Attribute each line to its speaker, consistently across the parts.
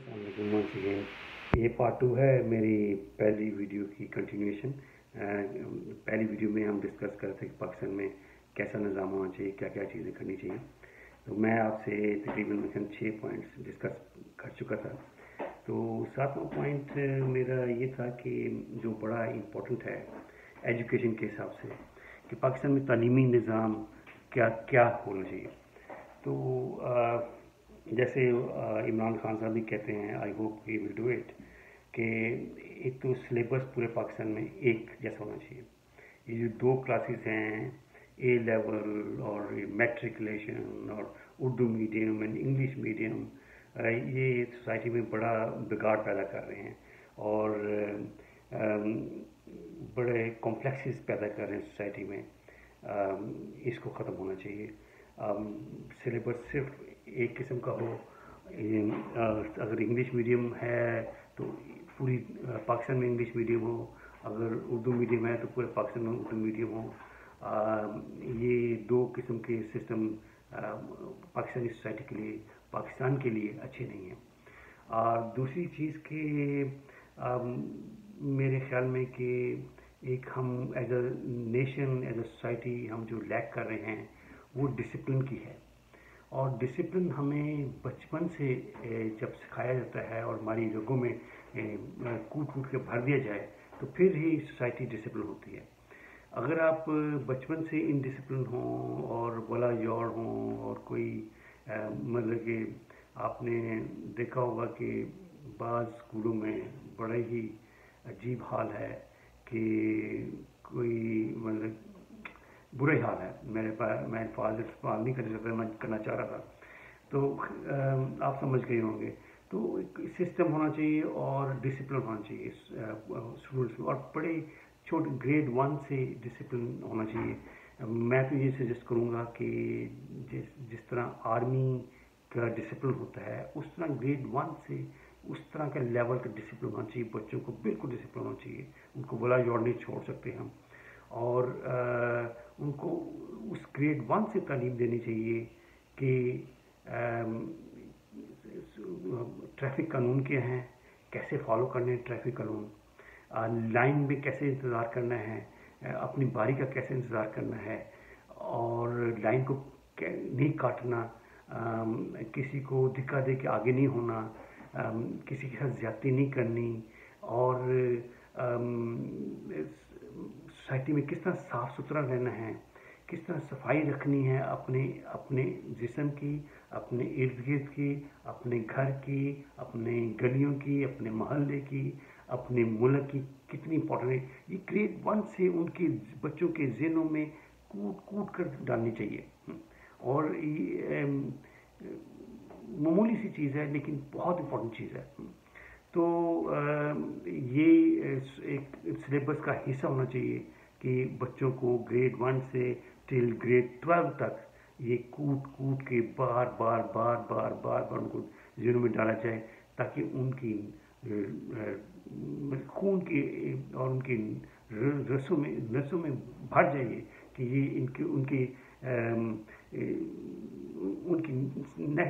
Speaker 1: अस्सलाम वालेकुम। ये पार्ट 2 है मेरी पहली वीडियो की कंटिन्यूएशन। पहली वीडियो में हम डिस्कस कर रहे थे कि पाकिस्तान में कैसा निज़ाम होना चाहिए, क्या क्या चीज़ें करनी चाहिए। तो मैं आपसे तकरीबन 6 पॉइंट्स डिस्कस कर चुका था। तो 7वां पॉइंट मेरा ये था कि जो बड़ा इम्पोर्टेंट है एजुकेशन के हिसाब से कि पाकिस्तान में तालीमी निज़ाम क्या क्या होना चाहिए। तो जैसे इमरान खान साहब भी कहते हैं, I hope we will do it, कि एक तो सिलेबस पूरे पाकिस्तान में एक जैसा होना चाहिए। ये जो 2 क्लासेस हैं, ए लेवल और मैट्रिकुलेशन और Urdu medium and English medium, ये सोसाइटी में बड़ा बिगाड़ पैदा कर रहे हैं और बड़े कॉम्प्लेक्सेस पैदा कर रहे हैं सोसाइटी में। इसको ख़त्म होना चाहिए। सिलेबस सिर्फ एक किस्म का हो। अगर इंग्लिश मीडियम है तो पूरी पाकिस्तान में इंग्लिश मीडियम हो, अगर उर्दू मीडियम है तो पूरे पाकिस्तान में उर्दू मीडियम हो। ये 2 किस्म के सिस्टम पाकिस्तानी सोसाइटी के लिए, पाकिस्तान के लिए अच्छे नहीं हैं। और दूसरी चीज़ कि मेरे ख्याल में कि एक हम as a nation, as a society, हम जो लैक कर रहे हैं वो डिसिप्लिन की है। और डिसिप्लिन हमें बचपन से जब सिखाया जाता है और हमारी रगों में कूट कूट के भर दिया जाए तो फिर ही सोसाइटी डिसिप्लिन होती है। अगर आप बचपन से इनडिसिप्लिन हों और बला जौड़ हों और कोई मतलब कि आपने देखा होगा कि बाज़ स्कूलों में बड़ा ही अजीब हाल है कि कोई मतलब बुरा ही हाल है। मैं अल्फाज इस्तेमाल नहीं करना चाह रहा था, तो आप समझ गए होंगे। तो एक सिस्टम होना चाहिए और डिसिप्लिन होना चाहिए स्टूडेंट्स में, और बड़े छोटे ग्रेड 1 से डिसिप्लिन होना चाहिए। मैं तो ये सजेस्ट करूँगा कि जिस तरह आर्मी का डिसिप्लिन होता है उस तरह ग्रेड 1 से उस तरह का लेवल का डिसिप्लिन होना चाहिए। बच्चों को बिल्कुल डिसिप्लिन होना चाहिए, उनको बुला जोड़ नहीं छोड़ सकते हम। और उनको उस ग्रेड 1 से तालीम देनी चाहिए कि ट्रैफिक कानून क्या हैं, कैसे फॉलो करने हैं ट्रैफिक कानून, लाइन में कैसे इंतज़ार करना है, अपनी बारी का कैसे इंतज़ार करना है, और लाइन को नहीं काटना, किसी को धिक्का दे के आगे नहीं होना, किसी के साथ ज़्यादती नहीं करनी, और सोसाइटी में किस तरह साफ़ सुथरा रहना है, किस तरह सफाई रखनी है अपने जिस्म की, अपने इर्द गिर्द की, अपने घर की, अपने गलियों की, अपने मोहल्ले की, अपने मुल्क की, कितनी इंपॉर्टेंट है। ये ग्रेड 1 से उनके बच्चों के ज़हनों में कूट कूट कर डालनी चाहिए। और ये मामूली सी चीज़ है लेकिन बहुत इंपॉर्टेंट चीज़ है। तो ये एक सिलेबस का हिस्सा होना चाहिए कि बच्चों को ग्रेड 1 से टिल ग्रेड 12 तक ये कूट कूट के बार बार उनको ज़हनों में डाला जाए, ताकि उनकी खून के और उनकी रसों में भर जाइए कि ये उनकी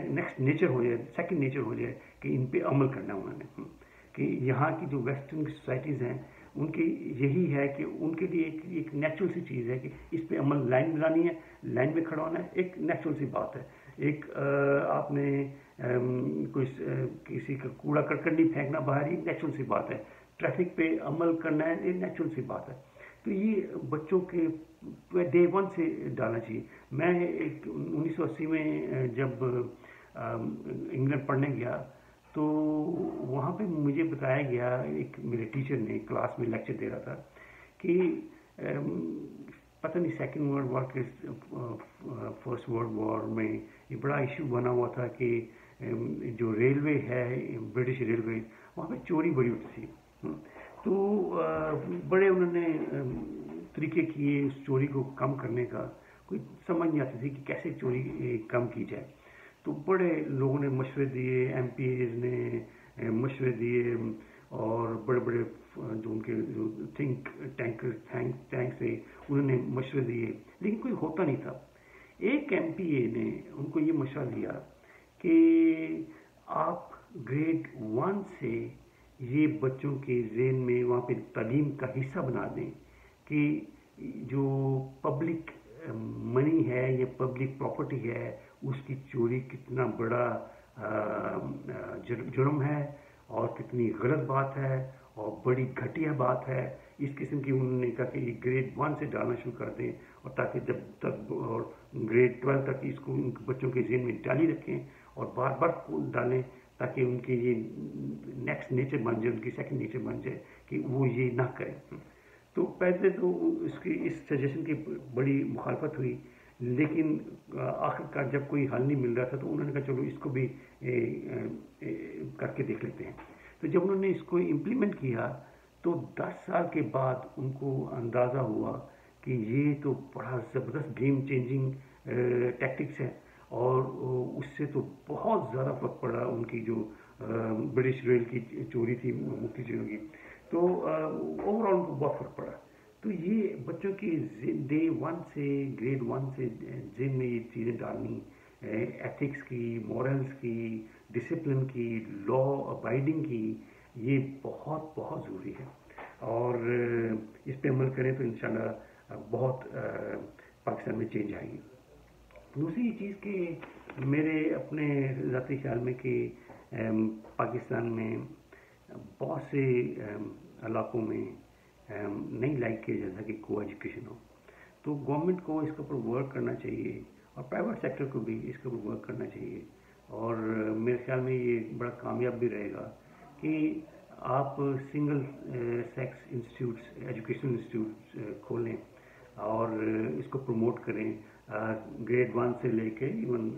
Speaker 1: नेक्स्ट नेचर हो जाए, सेकंड नेचर हो जाए कि इन पे अमल करना उन्होंने। कि यहाँ की जो वेस्टर्न सोसाइटीज़ हैं उनकी यही है कि उनके लिए एक नेचुरल सी चीज़ है कि इस पे अमल, लाइन बनानी है, लाइन में खड़ा होना है, एक नेचुरल सी बात है। एक आपने कोई किसी का कूड़ा करकट नहीं फेंकना बाहर, ही नेचुरल सी बात है। ट्रैफिक पे अमल करना है, ये नेचुरल सी बात है। तो ये बच्चों के डे 1 से डालना चाहिए। मैं 1980 में जब इंग्लैंड पढ़ने गया तो वहाँ पे मुझे बताया गया, एक मेरे टीचर ने क्लास में लेक्चर दे रहा था कि पता नहीं सेकेंड वर्ल्ड वॉर के फर्स्ट वर्ल्ड वॉर में ये बड़ा इशू बना हुआ था कि जो रेलवे है, ब्रिटिश रेलवे, वहाँ पे चोरी बड़ी होती थी। तो बड़े उन्होंने तरीके किए उस चोरी को कम करने का, कोई समझ नहीं आती थी कि कैसे चोरी कम की जाए। तो बड़े लोगों ने मशवरे दिए, MPs ने मशवरे दिए, और बड़े बड़े जो उनके जो थिंक टैंक थे उन्होंने मशवरे दिए, लेकिन कोई होता नहीं था। एक MPA ने उनको ये मशवरा दिया कि आप ग्रेड 1 से ये बच्चों के ज़हन में वहाँ पे तालीम का हिस्सा बना दें कि जो पब्लिक मनी है या पब्लिक प्रॉपर्टी है उसकी चोरी कितना बड़ा जुर्म है और कितनी गलत बात है और बड़ी घटिया बात है। इस किस्म की उन्होंने कहा कि ये ग्रेड 1 से डालना शुरू कर दें और ताकि जब तक और ग्रेड 12 तक इसको उन बच्चों के ज़हन में डाली रखें और बार बार डालें ताकि उनके ये नेक्स्ट नेचर बन जाए, उनकी सेकंड नेचर बन जाए कि वो ये ना करें। तो पहले तो इसकी इस सजेशन की बड़ी मुखालफत हुई, लेकिन आखिरकार जब कोई हल नहीं मिल रहा था तो उन्होंने कहा चलो इसको भी करके देख लेते हैं। तो जब उन्होंने इसको इम्प्लीमेंट किया तो 10 साल के बाद उनको अंदाज़ा हुआ कि ये तो बड़ा ज़बरदस्त गेम चेंजिंग टैक्टिक्स है और उससे तो बहुत ज़्यादा फर्क पड़ा उनकी जो ब्रिटिश रेल की चोरी थी मुफ्ती चोरी की, तो ओवरऑल उनको बहुत फर्क पड़ा। तो ये बच्चों की डे 1 से ग्रेड 1 से जिन में ये चीज़ें डालनी, एथिक्स की, मॉरल्स की, डिसिप्लिन की, लॉ अबाइडिंग की, ये बहुत बहुत ज़रूरी है और इस पे अमल करें तो इंशाल्लाह बहुत पाकिस्तान में चेंज आएगी। दूसरी चीज़ कि मेरे अपने ज़ाती ख्याल में कि पाकिस्तान में बहुत से इलाकों में नहीं लाइक किया जाता कि को एजुकेशन हो, तो गवर्नमेंट को इसके ऊपर वर्क करना चाहिए और प्राइवेट सेक्टर को भी इसके ऊपर वर्क करना चाहिए। और मेरे ख्याल में ये बड़ा कामयाब भी रहेगा कि आप single sex institutes, educational institutes खोलें और इसको प्रमोट करें ग्रेड 1 से लेके इवन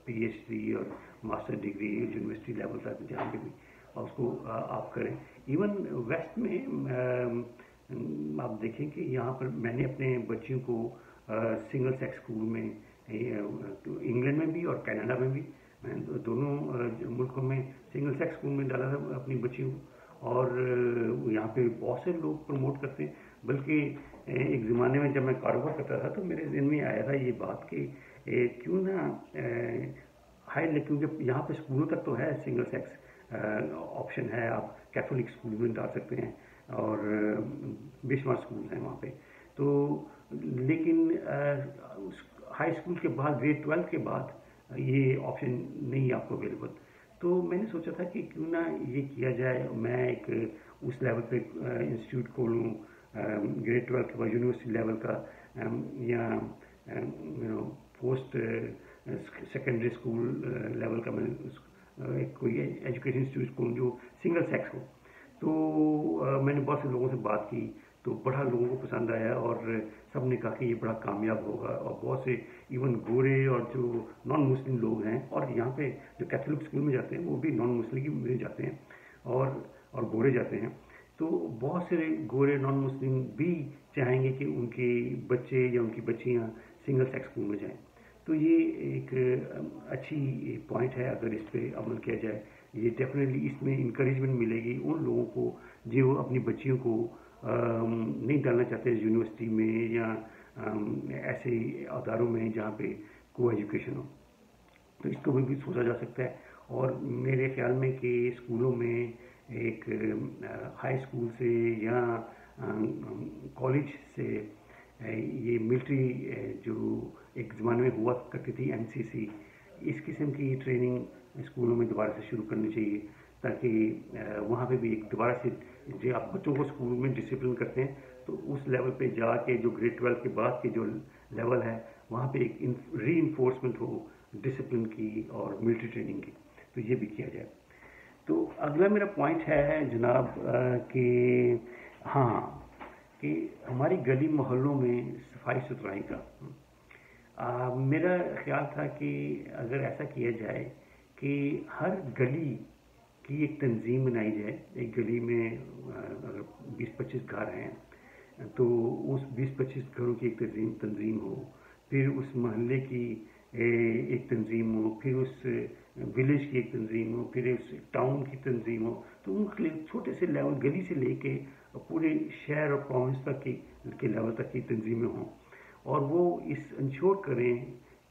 Speaker 1: PhD और मास्टर डिग्री यूनिवर्सिटी लेवल तक जहाँ पे भी, और उसको आप करें। इवन वेस्ट में आप देखें कि यहाँ पर मैंने अपने बच्चियों को सिंगल सेक्स स्कूल में इंग्लैंड में भी और कनाडा में भी, मैं दोनों मुल्कों में सिंगल सेक्स स्कूल में डाला था अपनी बच्चियों को, और यहाँ पे बहुत से लोग प्रमोट करते हैं। बल्कि एक ज़माने में जब मैं कारोबार करता था तो मेरे ज़हन में आया था ये बात कि क्यों ना हाई, क्योंकि यहाँ पे स्कूलों तक तो है सिंगल सेक्स ऑप्शन है, आप कैथोलिक स्कूल में डाल सकते हैं और बेशुमार स्कूल हैं वहाँ पे। तो लेकिन हाई स्कूल के बाद ग्रेड 12 के बाद ये ऑप्शन नहीं आपको अवेलेबल। तो मैंने सोचा था कि क्यों ना ये किया जाए, मैं एक उस लेवल पे इंस्टीट्यूट खोलूँ ग्रेड 12 के बाद यूनिवर्सिटी लेवल का, या पोस्ट सेकेंडरी स्कूल लेवल का मैं एक कोई एजुकेशन इंस्टीट्यूट खोलूँ जो सिंगल सेक्स हो। तो मैंने बहुत से लोगों से बात की तो बड़ा लोगों को पसंद आया और सब ने कहा कि ये बड़ा कामयाब होगा, और बहुत से इवन गोरे और जो नॉन मुस्लिम लोग हैं, और यहाँ पे जो कैथोलिक स्कूल में जाते हैं वो भी नॉन मुस्लिम में जाते हैं और गोरे जाते हैं। तो बहुत से गोरे नॉन मुस्लिम भी चाहेंगे कि उनके बच्चे या उनकी बच्चियाँ सिंगल सेक्स स्कूल में जाएँ। तो ये एक अच्छी पॉइंट है, अगर इस पर अमल किया जाए ये डेफिनेटली इसमें इंकरेजमेंट मिलेगी उन लोगों को जो अपनी बच्चियों को नहीं डालना चाहते यूनिवर्सिटी में या ऐसे अदारों में जहाँ पे को एजुकेशन हो। तो इसको भी सोचा जा सकता है। और मेरे ख्याल में कि स्कूलों में एक हाई स्कूल से या कॉलेज से ये मिलिट्री जो एक ज़माने में हुआ करती थी NCC, इस किस्म की ट्रेनिंग स्कूलों में दोबारा से शुरू करनी चाहिए, ताकि वहाँ पे भी एक दोबारा से जो आप बच्चों को स्कूल में डिसिप्लिन करते हैं तो उस लेवल पे जाके जो ग्रेड 12 के बाद के जो लेवल है वहाँ पे एक री इन्फोर्समेंट हो डिसिप्लिन की और मिलिट्री ट्रेनिंग की, तो ये भी किया जाए। तो अगला मेरा पॉइंट है जनाब कि हाँ, कि हमारी गली मोहल्लों में सफाई सुथराई का मेरा ख्याल था कि अगर ऐसा किया जाए कि हर गली की एक तंजीम बनाई जाए। एक गली में अगर 20-25 घर हैं तो उस 20-25 घरों की एक तंजीम हो, फिर उस मोहल्ले की एक तंजीम हो, फिर उस विलेज की एक तंजीम हो, फिर उस टाउन की तंजीम हो। तो उन छोटे से लेवल गली से लेके पूरे शहर और प्रोविंस तक के लेवल तक की तंजीमें हों, और वो इस इंश्योर करें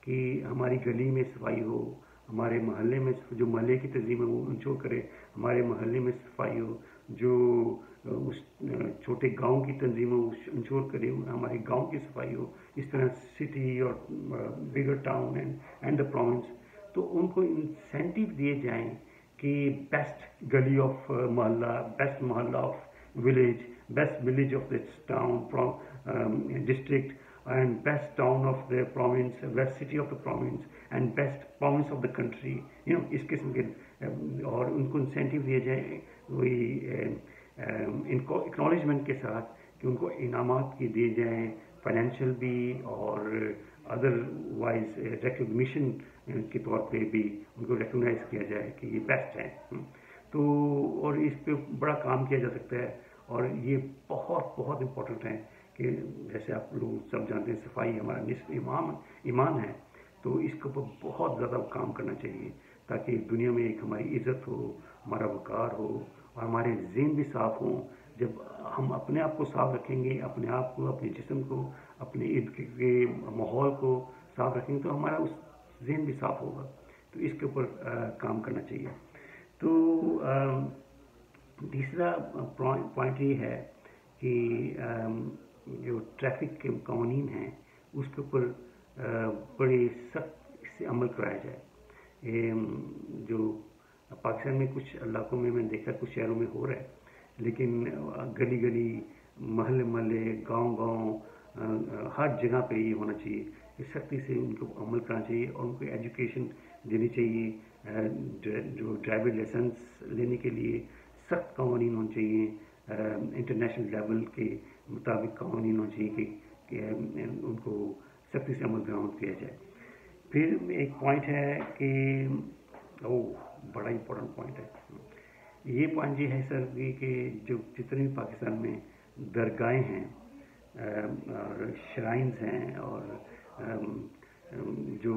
Speaker 1: कि हमारी गली में सफाई हो, हमारे मोहल्ले में जो मोहल्ले की तंजीम है वो इंश्योर करे, हमारे मोहल्ले में सफाई हो, जो उस छोटे गांव की तंजीम हो इंश्योर करे हमारे गांव की सफाई हो। इस तरह सिटी और बिगर टाउन एंड द प्रोविंस, तो उनको इंसेंटिव दिए जाएं कि बेस्ट गली ऑफ मोहल्ला, बेस्ट मोहल्ला of village, best village of this town, district, and best town of the province, best city of the province, and best province of the country, इस किस्म के और उनको इंसेंटिव दिए जाए वही इनको एक्नॉलेजमेंट के साथ कि उनको इनामात की दिए जाएं, फाइनेंशियल भी और अदरवाइज रिकग्निशन के तौर पे भी उनको रिकग्नाइज किया जाए कि ये बेस्ट है। तो और इस पे बड़ा काम किया जा सकता है और ये बहुत बहुत इम्पोर्टेंट है कि जैसे आप लोग सब जानते हैं सफाई हमारा निस्फ ईमान है, तो इसके ऊपर बहुत ज़्यादा काम करना चाहिए ताकि दुनिया में एक हमारी इज़्ज़त हो, हमारा वक़ार हो और हमारे ज़हन भी साफ़ हों। जब हम अपने आप को साफ रखेंगे, अपने आप को, अपने जिस्म को, अपने इर्द के माहौल को साफ रखेंगे तो हमारा उस ज़हन भी साफ होगा। तो इसके ऊपर काम करना चाहिए। तो तीसरा पॉइंट ये है कि जो ट्रैफिक के कानून हैं उसके ऊपर बड़े सख्त से अमल कराया जाए। जो पाकिस्तान में कुछ इलाकों में मैंने देखा, कुछ शहरों में हो रहा है, लेकिन गली गली, महल्ले महल्ले, गांव गांव, हर जगह पे ये होना चाहिए। सख्ती से उनको अमल करना चाहिए और उनको एजुकेशन देनी चाहिए। जो ड्राइवर लाइसेंस लेने के लिए सख्त कानून होने चाहिए, इंटरनेशनल लेवल के मुताबिक कानून होने चाहिए कि उनको सख्ती से अमल दरामद किया जाए। फिर एक पॉइंट है कि बड़ा इम्पोर्टेंट पॉइंट है। ये पॉइंट ये है सर कि जो जितने भी पाकिस्तान में दरगाहें हैं और श्राइन्स हैं और जो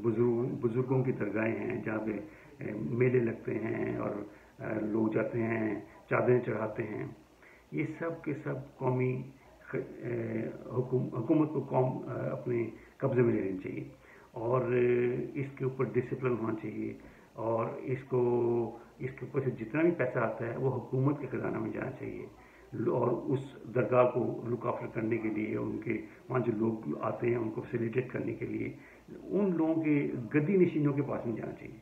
Speaker 1: बुजुर्गों की दरगाहें हैं जहाँ पे मेले लगते हैं और लोग जाते हैं, चादरें चढ़ाते हैं, ये सब के सब कौमी हुकूमत को अपने कब्जे में ले लेनी चाहिए और इसके ऊपर डिसिप्लिन होना चाहिए और इसके ऊपर से जितना भी पैसा आता है वो हुकूमत के खजाना में जाना चाहिए और उस दरगाह को लुक आफ्टर करने के लिए, उनके वहाँ जो लोग आते हैं उनको फैसिलिटेट करने के लिए उन लोगों के गद्दी नशीनों के पास नहीं जाना चाहिए।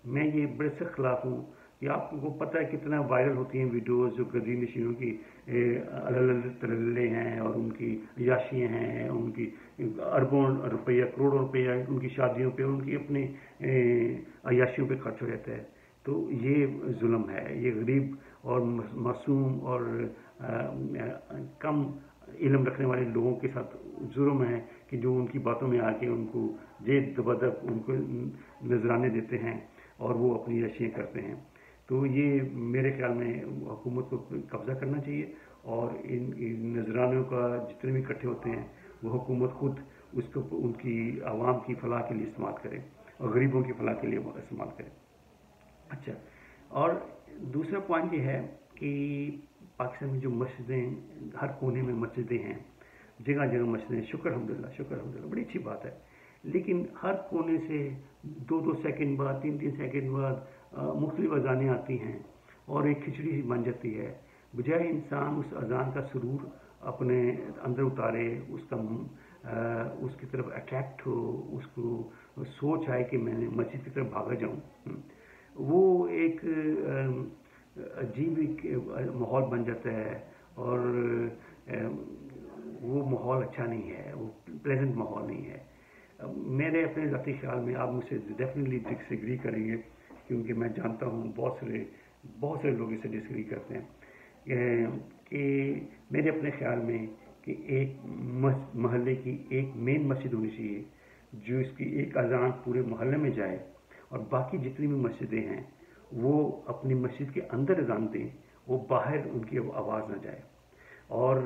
Speaker 1: मैं ये बड़े सख्त खिलाफ हूँ कि आपको पता है कितना वायरल होती हैं वीडियोस जो गद्दी नशीनों की तलल्ले हैं और उनकी अयाशियाँ हैं, उनकी अरबों रुपया, करोड़ों रुपया उनकी शादियों पे, उनकी अपने अयाशियों पे खर्च हो जाता है। तो ये जुल्म है, ये गरीब और मासूम और कम इल्म रखने वाले लोगों के साथ जुर्म है कि जो उनकी बातों में आके उनको जेब दबदब उनको नजराने देते हैं और वो अपनी अशियाँ करते हैं। तो ये मेरे ख्याल में हुकूमत को कब्जा करना चाहिए और इन नजरानों का जितने भी इकट्ठे होते हैं वो हुकूमत खुद उसको उनकी आवाम की फलाह के लिए इस्तेमाल करे और गरीबों की फलाह के लिए इस्तेमाल करे। अच्छा, और दूसरा पॉइंट ये है कि पाकिस्तान में जो मस्जिदें, हर कोने में मस्जिदें हैं, जगह जगह मस्जिदें, शुक्र अल्हम्दुलिल्लाह, बड़ी अच्छी बात है। लेकिन हर कोने से 2-2 सेकंड बाद, 3-3 सेकंड बाद मुख्तलिफ अजानें आती हैं और एक खिचड़ी सी बन जाती है। बजाय इंसान उस अजान का सुरूर अपने अंदर उतारे, उसकी तरफ अट्रैक्ट हो, उसको सोच आए कि मैं मस्जिद की तरफ भागा जाऊं, वो एक अजीब माहौल बन जाता है और वो माहौल अच्छा नहीं है, वो प्लेजेंट माहौल नहीं है। मेरे अपने ज़ाती ख्याल में, आप मुझसे डेफिनेटली डिसएग्री करेंगे क्योंकि मैं जानता हूँ बहुत सारे लोग इससे डिसएग्री करते हैं कि मेरे अपने ख्याल में कि एक मोहल्ले की एक मेन मस्जिद होनी चाहिए जो इसकी एक अजान पूरे मोहल्ले में जाए और बाकी जितनी भी मस्जिदें हैं वो अपनी मस्जिद के अंदर अजान दें, वो बाहर उनकी आवाज़ ना जाए और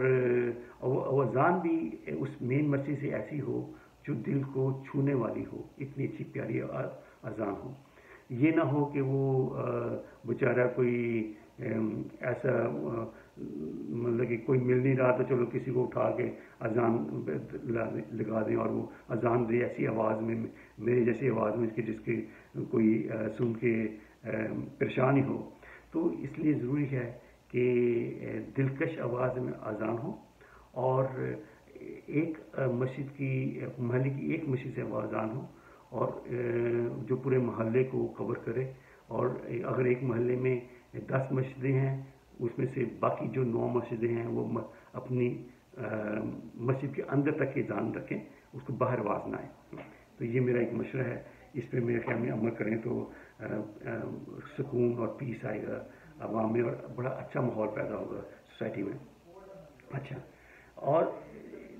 Speaker 1: अजान भी उस मेन मस्जिद से ऐसी हो जो दिल को छूने वाली हो, इतनी अच्छी प्यारी अजान हो। ये ना हो कि वो बेचारा कोई ऐसा मतलब कि कोई मिल नहीं रहा तो चलो किसी को उठा के अजान लगा दें और वो अजान दे ऐसी आवाज़ में, मेरी जैसी आवाज़ में जिसके कोई सुन के परेशानी हो। तो इसलिए ज़रूरी है कि दिलकश आवाज़ में अज़ान हो और एक मस्जिद की महल्ले की एक मस्जिद से अज़ान हो और जो पूरे महल्ले को कवर करे। और अगर एक महल्ले में 10 मस्जिदें हैं उसमें से बाकी जो 9 मस्जिदें हैं वो अपनी मस्जिद के अंदर तक ही अज़ान रखें, उसको बाहर आवाज़ ना आए। तो ये मेरा एक मशवरा है, इस पर मेरे ख्याल में अमल करें तो सुकून और पीस आएगा आवाम में और बड़ा अच्छा माहौल पैदा होगा सोसाइटी में। अच्छा, और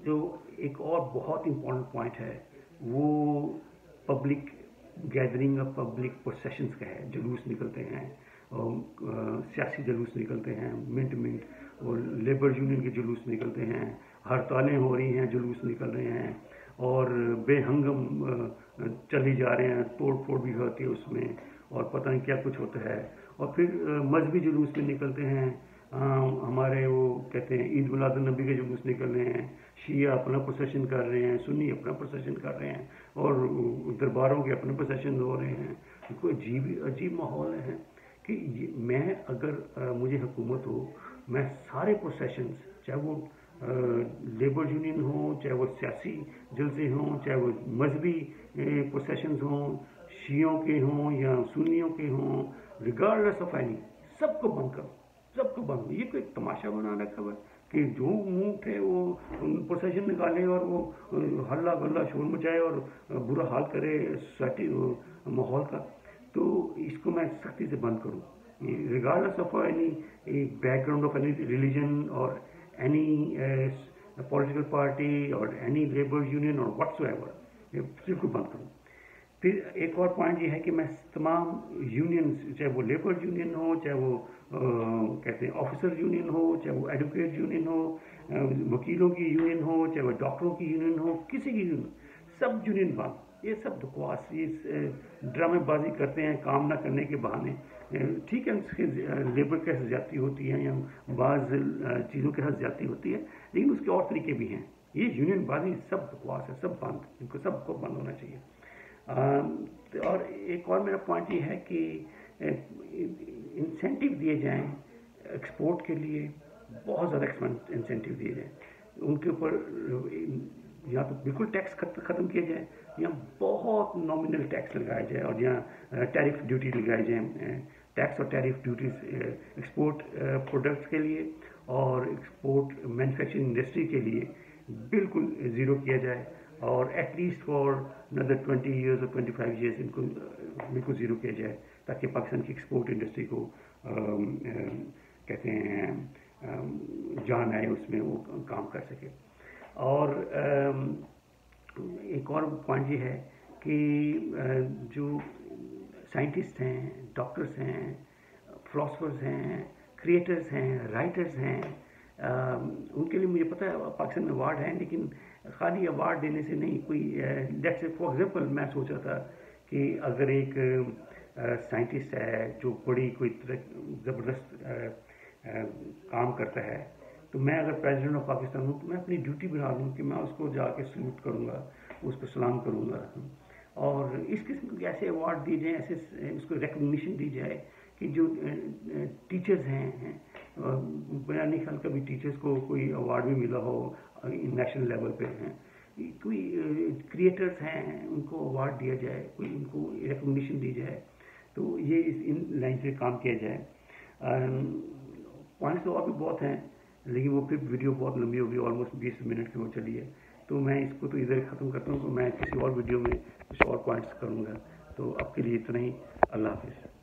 Speaker 1: जो एक और बहुत इम्पोर्टेंट पॉइंट है वो पब्लिक गैदरिंग और पब्लिक प्रोसेशंस का है। जुलूस निकलते हैं और सियासी जुलूस निकलते हैं, मिनट और लेबर यूनियन के जुलूस निकलते हैं, हड़तालें हो रही हैं, जुलूस निकल रहे हैं और बेहंगम चली जा रहे हैं, तोड़ फोड़ भी होती है उसमें और पता नहीं क्या कुछ होता है। और फिर मजहबी जुलूस भी निकलते हैं, हमारे वो कहते हैं ईद मिलाद नबी के जुलूस निकल रहे हैं, शिया अपना प्रोसेशन कर रहे हैं, सुन्नी अपना प्रोसेशन कर रहे हैं और दरबारों के अपने प्रोसेशन हो रहे हैं। कोई अजीब माहौल है कि मैं अगर मुझे हुकूमत हो, मैं सारे प्रोसेशंस, चाहे वो लेबर यूनियन हो, चाहे वो सियासी जलसे हों, चाहे वो मजहबी प्रोसेशंस हों, शियों के हों या सुन्नियों के हों, रिगार्डलेस ऑफ एनी, सबको बंद करो, सबको बंद। ये कोई तमाशा बना रखा है कि जो मुंह थे वो प्रोसेशन निकाले और वो हल्ला बल्ला शोर मचाए और बुरा हाल करे सोसाइटी माहौल का। तो इसको मैं सख्ती से बंद करूँ, regardless of any background of any religion और एनी पॉलिटिकल पार्टी और एनी लेबर यूनियन और व्हाट्सोएवर, ये बिल्कुल बंद करूँ। फिर एक और पॉइंट ये है कि मैं तमाम यूनियंस, चाहे वो लेबर यूनियन हो, चाहे वो कहते हैं ऑफिसर यूनियन हो, चाहे वो एडवोकेट यूनियन हो, वकीलों की यूनियन हो, चाहे वो डॉक्टरों की यूनियन हो, किसी की यूनियन, सब यूनियन बंद। ये सब बकवास, ये ड्रामेबाजी करते हैं काम ना करने के बहाने। ठीक है, उसके लेबर के साथ ज्यादती होती है या बाज़ चीज़ों के साथ ज्यादती होती है, लेकिन उसके और तरीके भी हैं। ये यूनियन बाजी सब बकवास है, सब बंद, इनको सबको बंद होना चाहिए। और एक और मेरा पॉइंट ये है कि इंसेंटिव दिए जाएं एक्सपोर्ट के लिए, बहुत ज़्यादा इंसेंटिव दिए जाएं उनके ऊपर, या तो बिल्कुल टैक्स ख़त्म किया जाए या बहुत नॉमिनल टैक्स लगाया जाए और या टैरिफ ड्यूटी लगाई जाए। टैक्स और टैरिफ ड्यूटीज एक्सपोर्ट प्रोडक्ट्स के लिए और एक्सपोर्ट मैन्युफैक्चरिंग इंडस्ट्री के लिए बिल्कुल ज़ीरो किया जाए और एटलीस्ट फॉर अनदर 20 years और 25 years इनको बिल्कुल ज़ीरो किया जाए, ताकि पाकिस्तान की एक्सपोर्ट इंडस्ट्री को कहते हैं जान आए, उसमें वो काम कर सके। और एक और पॉइंट ये है कि जो साइंटिस्ट हैं, डॉक्टर्स हैं, फिलोसफर्स हैं, क्रिएटर्स हैं, राइटर्स हैं, उनके लिए मुझे पता है पाकिस्तान में अवार्ड हैं, लेकिन खाली अवार्ड देने से नहीं, कोई लेट्स से फॉर एग्जांपल मैं सोच रहा था कि अगर एक साइंटिस्ट है जो बड़ी कोई ज़बरदस्त काम करता है, तो मैं अगर प्रेसिडेंट ऑफ पाकिस्तान हूँ तो मैं अपनी ड्यूटी बना लूँ कि मैं उसको जाके सल्यूट करूँगा, उसको सलाम करूँगा। और इस किस्म के ऐसे अवार्ड दिए जाएँ, ऐसे उसको रिकग्निशन दी जाए कि जो टीचर्स हैं, मेरा नहीं ख्याल कभी टीचर्स को कोई अवार्ड भी मिला हो नेशनल लेवल पे हैं, कोई क्रिएटर्स हैं उनको अवार्ड दिया जाए, कोई उनको रिकग्निशन दी जाए। तो ये इन लाइन से काम किया जाए। पॉइंट्स तो और भी बहुत हैं, लेकिन वो फिर वीडियो बहुत लंबी होगी, ऑलमोस्ट 20 मिनट की हो चली है, तो मैं इसको तो इधर ख़त्म करता हूँ। तो मैं किसी और वीडियो में कुछ और पॉइंट्स करूँगा। तो अब के लिए इतना ही, अल्लाह हाफिज़।